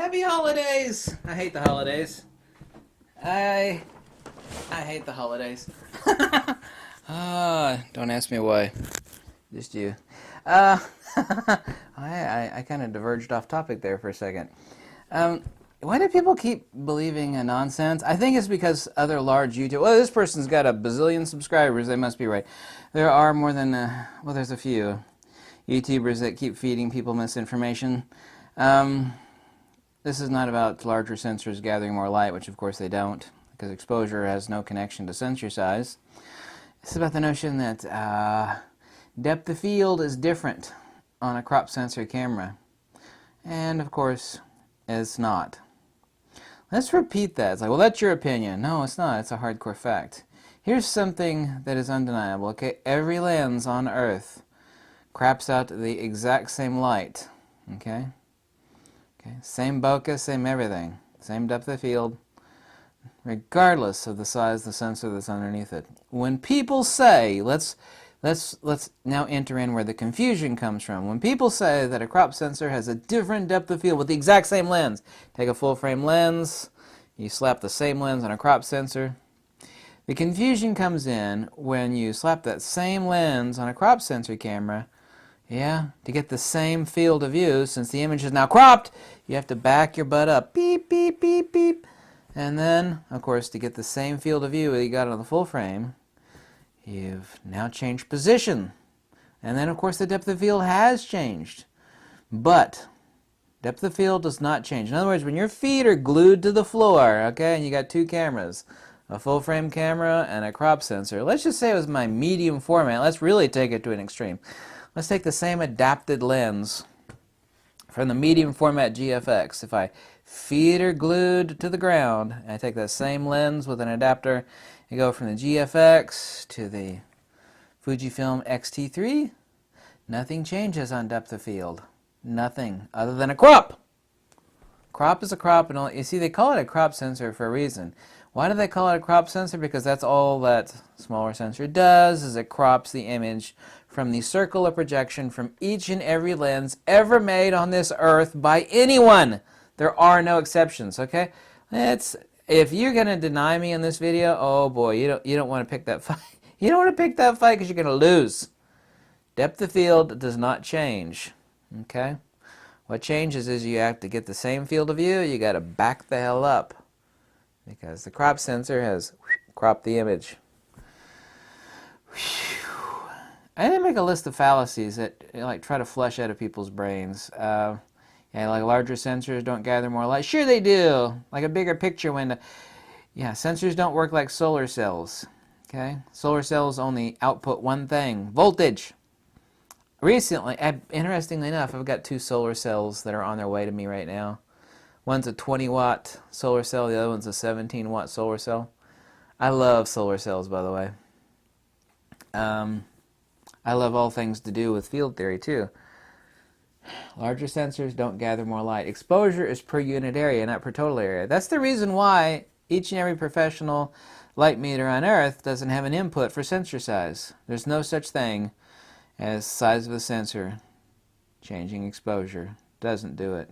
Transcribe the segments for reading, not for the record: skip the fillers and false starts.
Happy holidays! I hate the holidays. I hate the holidays. Don't ask me why. Just you. Uh, I kind of diverged off topic there for a second. Why do people keep believing a nonsense? I think it's because other large YouTube... Well, this person's got a bazillion subscribers. They must be right. There are more than... well, there's a few YouTubers that keep feeding people misinformation. This is not about larger sensors gathering more light, which of course they don't, because exposure has no connection to sensor size. It's about the notion that depth of field is different on a crop sensor camera. And of course, it's not. Let's repeat that. It's like, well, that's your opinion. No, it's not. It's a hardcore fact. Here's something that is undeniable. Okay, every lens on Earth craps out the exact same light. Okay? Same bokeh, same everything, same depth of field, regardless of the size of the sensor that's underneath it. When people say, let's now enter in where the confusion comes from. When people say that a crop sensor has a different depth of field with the exact same lens, take a full frame lens, you slap the same lens on a crop sensor. The confusion comes in when you slap that same lens on a crop sensor camera. Yeah, to get the same field of view, since the image is now cropped, you have to back your butt up, beep, beep, beep, beep. And then, of course, to get the same field of view that you got on the full frame, you've now changed position. And then, of course, the depth of field has changed. But depth of field does not change. In other words, when your feet are glued to the floor, okay, and you got two cameras, a full frame camera and a crop sensor. Let's just say it was my medium format. Let's really take it to an extreme. Let's take the same adapted lens from the medium format GFX. If I feet are glued to the ground, and I take that same lens with an adapter, and go from the GFX to the Fujifilm X-T3, nothing changes on depth of field. Nothing, other than a crop. Crop is a crop, and you see, they call it a crop sensor for a reason. Why do they call it a crop sensor? Because that's all that smaller sensor does, is it crops the image from the circle of projection from each and every lens ever made on this earth by anyone. There are no exceptions, okay? If you're going to deny me in this video, oh boy, you don't want to pick that fight. You don't want to pick that fight because you're going to lose. Depth of field does not change, okay? What changes is you have to get the same field of view, you got to back the hell up because the crop sensor has cropped the image. I didn't make a list of fallacies that try to flush out of people's brains. Yeah, like larger sensors don't gather more light. Sure they do. Like a bigger picture window. Yeah, sensors don't work like solar cells. Okay, solar cells only output one thing: voltage. Recently, interestingly enough, I've got two solar cells that are on their way to me right now. One's a 20-watt solar cell. The other one's a 17-watt solar cell. I love solar cells, by the way. I love all things to do with field theory, too. Larger sensors don't gather more light. Exposure is per unit area, not per total area. That's the reason why each and every professional light meter on Earth doesn't have an input for sensor size. There's no such thing as size of the sensor changing exposure. Doesn't do it.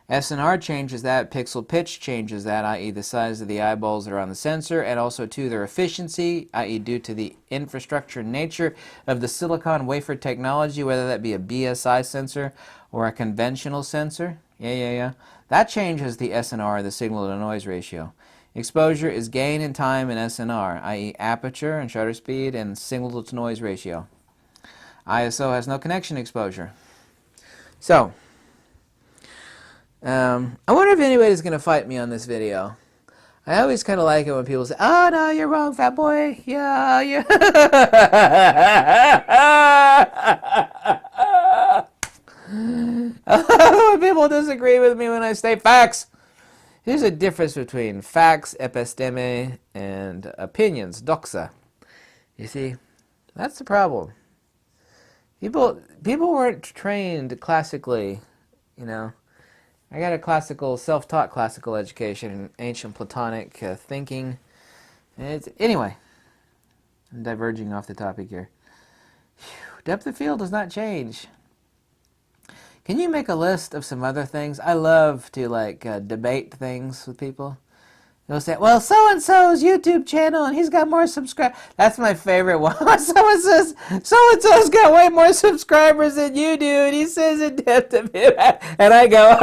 SNR changes that, pixel pitch changes that, i.e. the size of the eyeballs that are on the sensor, and also to their efficiency, i.e. due to the infrastructure nature of the silicon wafer technology, whether that be a BSI sensor or a conventional sensor. That changes the SNR, the signal to noise ratio. Exposure is gain in time in SNR, i.e. aperture and shutter speed and signal to noise ratio. ISO has no connection to exposure. So, I wonder if anybody's going to fight me on this video. I always kind of like it when people say, "Oh no, you're wrong, fat boy. Yeah, yeah." When people disagree with me when I state facts. There's a difference between facts, episteme, and opinions, doxa. You see, that's the problem. People weren't trained classically, you know. I got a classical, self-taught classical education in ancient Platonic thinking. Anyway, I'm diverging off the topic here. Depth of field does not change. Can you make a list of some other things? I love to like debate things with people. They'll say, well, so-and-so's YouTube channel, and he's got more subscribers. That's my favorite one. Someone says, so-and-so's got way more subscribers than you do, and he says in depth of it. And I go,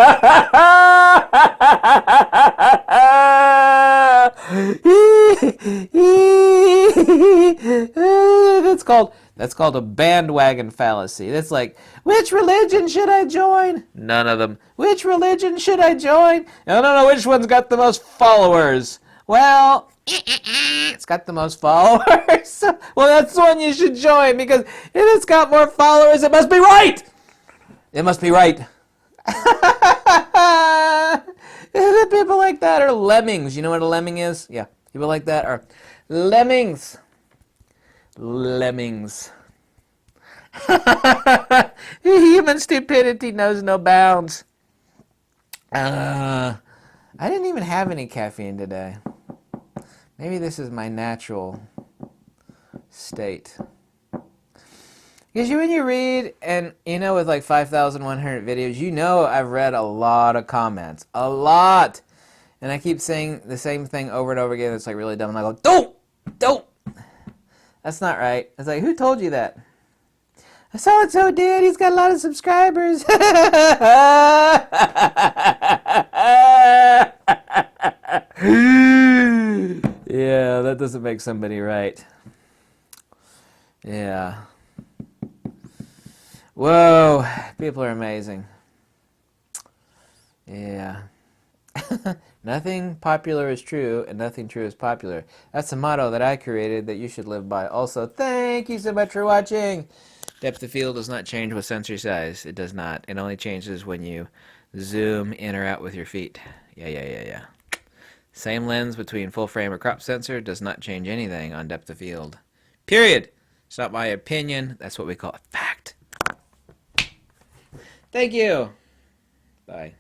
that's called a bandwagon fallacy. That's like, which religion should I join? None of them. Which religion should I join? I don't know which one's got the most followers. Well, it's got the most followers. Well, that's the one you should join, because if it's got more followers, it must be right. It must be right. People like that are lemmings. You know what a lemming is? Yeah. People like that are lemmings. Lemmings. Human stupidity knows no bounds. I didn't even have any caffeine today. Maybe this is my natural state. Because when you read, and you know, with like 5,100 videos, you know I've read a lot of comments. A lot! And I keep saying the same thing over and over again. It's like really dumb. And I go, don't! That's not right. It's like, who told you that? So-and-so did. He's got a lot of subscribers. Yeah, that doesn't make somebody right. Yeah. Whoa, people are amazing. Yeah. Nothing popular is true, and nothing true is popular. That's the motto that I created that you should live by. Also, thank you so much for watching. Depth of field does not change with sensor size. It does not. It only changes when you zoom in or out with your feet. Yeah. Same lens between full frame or crop sensor does not change anything on depth of field. Period. It's not my opinion. That's what we call a fact. Thank you. Bye.